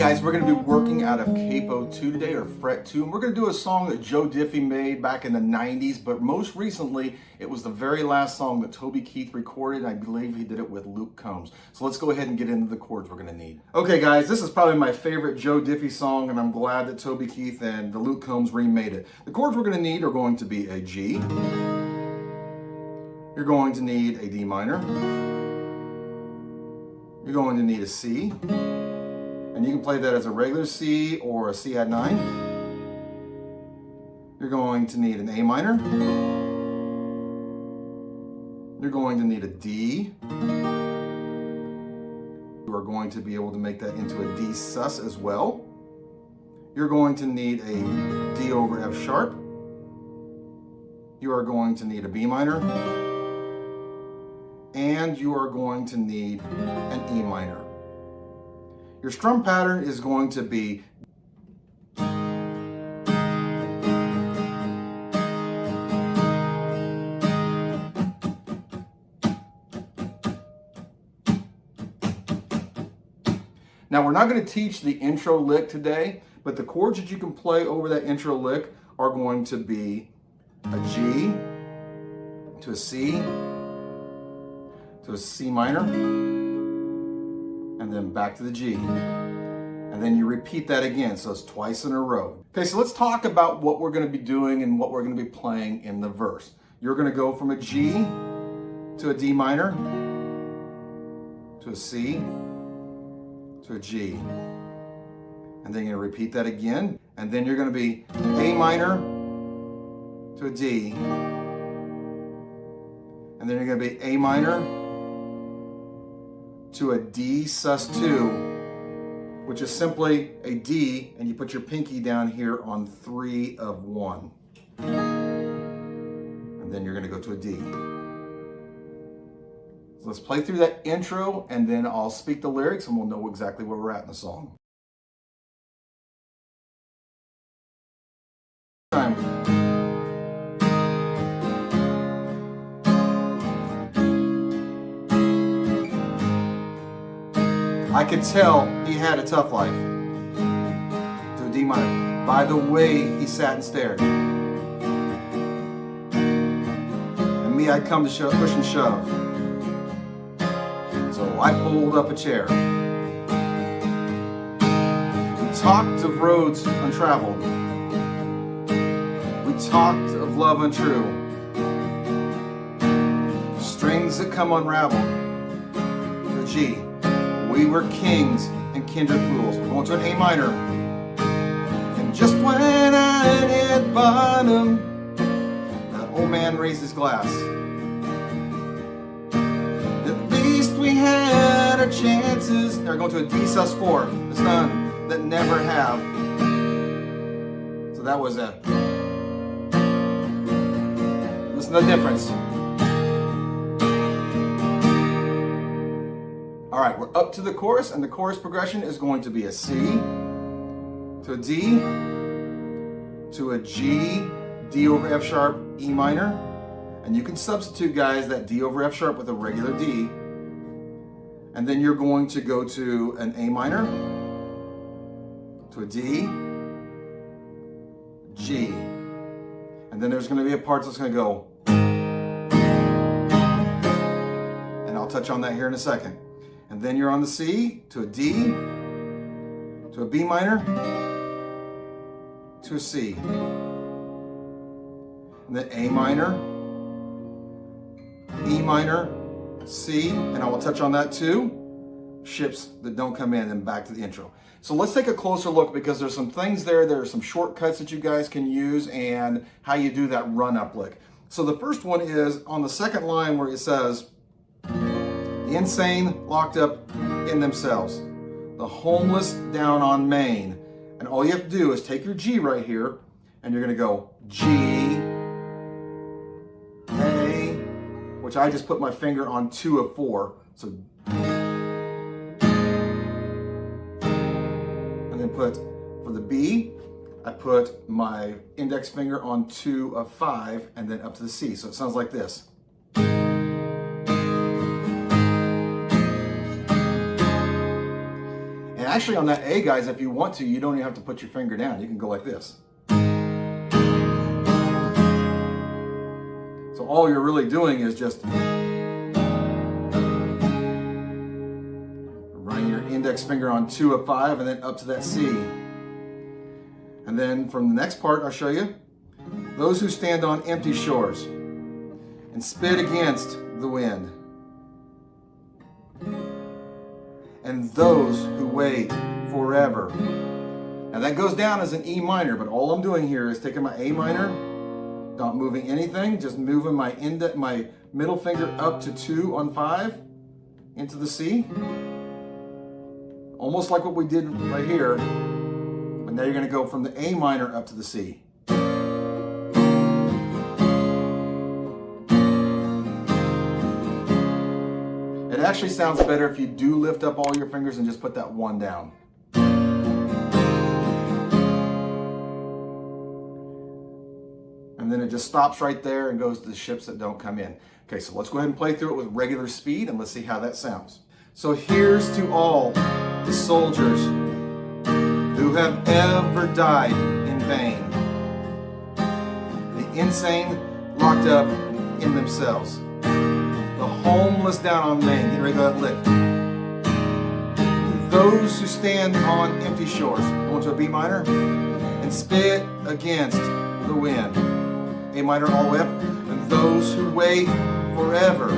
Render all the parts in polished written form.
guys, we're going to be working out of Capo 2 today, or fret 2, and we're going to do a song that Joe Diffie made back in the 90s, but most recently it was the very last song that Toby Keith recorded, and I believe he did it with Luke Combs. So let's go ahead and get into the chords we're going to need. Okay guys, this is probably my favorite Joe Diffie song, and I'm glad that Toby Keith and the Luke Combs remade it. The chords we're going to need are going to be a G, you're going to need a D minor, you're going to need a C, and you can play that as a regular C or a C add 9. You're going to need an A minor. You're going to need a D. You are going to be able to make that into a D sus as well. You're going to need a D over F sharp. You are going to need a B minor. And you are going to need an E minor. Your strum pattern is going to be now we're not going to teach the intro lick today, but the chords that you can play over that intro lick are going to be a G to a C to a C minor, and then back to the G. And then you repeat that again, so it's twice in a row. Okay, so let's talk about what we're going to be doing and what we're going to be playing in the verse. You're going to go from a G to a D minor, to a C, to a G. And then you're going to repeat that again. And then you're going to be A minor to a D. And then you're going to be A minor to a D sus 2, which is simply a D, and you put your pinky down here on 3 of 1. And then you're going to go to a D. So let's play through that intro, and then I'll speak the lyrics, and we'll know exactly where we're at in the song. I could tell he had a tough life. To a D minor. By the way he sat and stared. And me, I'd come to shove, push and shove. So I pulled up a chair. We talked of roads untraveled. We talked of love untrue. Strings that come unraveled. To a G. We were kings and kindred fools. We're going to an A minor. And just when I hit bottom, that old man raised his glass. At least we had our chances. They're going to a D sus 4. The none that never have. So that was a. Listen to the difference. All right, we're up to the chorus, and the chorus progression is going to be a C to a D to a G, D over F sharp, E minor. And you can substitute, guys, that D over F sharp with a regular D. And then you're going to go to an A minor, to a D, G. And then there's going to be a part that's going to go. And I'll touch on that here in a second. And then you're on the C, to a D, to a B minor, to a C. And then A minor, E minor, C, and I will touch on that too. Ships that don't come in, and back to the intro. So let's take a closer look, because there's some things there are some shortcuts that you guys can use, and how you do that run up lick. So the first one is on the second line where it says, the insane locked up in themselves, the homeless down on Main. And all you have to do is take your G right here, and you're going to go G, A, which I just put my finger on 2 of 4. So, and then put, for the B, I put my index finger on 2 of 5, and then up to the C. So it sounds like this. actually on that A, guys, if you want to, you don't even have to put your finger down. You can go like this. So all you're really doing is just running your index finger on 2 of 5 and then up to that C. And then from the next part, I'll show you. Those who stand on empty shores and spit against the wind. And those who wait forever. Now that goes down as an E minor, but all I'm doing here is taking my A minor, not moving anything, just moving my middle finger up to 2 on 5 into the C. Almost like what we did right here, but now you're going to go from the A minor up to the C. It actually sounds better if you do lift up all your fingers and just put that 1 down. And then it just stops right there and goes to the ships that don't come in. Okay, so let's go ahead and play through it with regular speed and let's see how that sounds. So here's to all the soldiers who have ever died in vain, the insane locked up in themselves, the homeless down on Main, get ready for that lick. Those who stand on empty shores, go into a B minor, and spit against the wind. A minor all the way up. And those who wait forever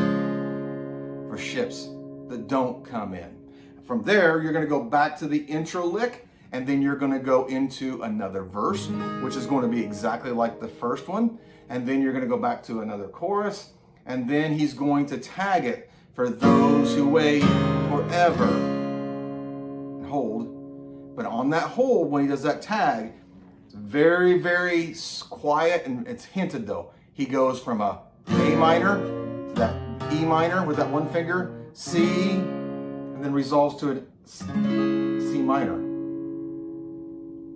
for ships that don't come in. From there, you're going to go back to the intro lick, and then you're going to go into another verse, which is going to be exactly like the first one. And then you're going to go back to another chorus. And then he's going to tag it for those who wait forever. And hold. But on that hold, when he does that tag, it's very, very quiet, and it's hinted though. He goes from a A minor to that E minor with that one finger, C, and then resolves to a C minor.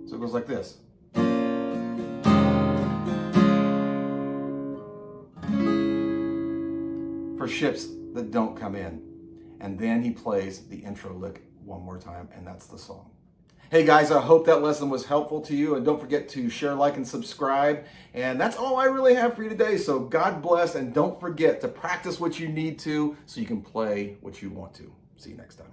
So it goes like this. For ships that don't come in. And then he plays the intro lick one more time, and that's the song. Hey guys, I hope that lesson was helpful to you, and don't forget to share, like, and subscribe. And that's all I really have for you today. So God bless, and don't forget to practice what you need to so you can play what you want to. See you next time.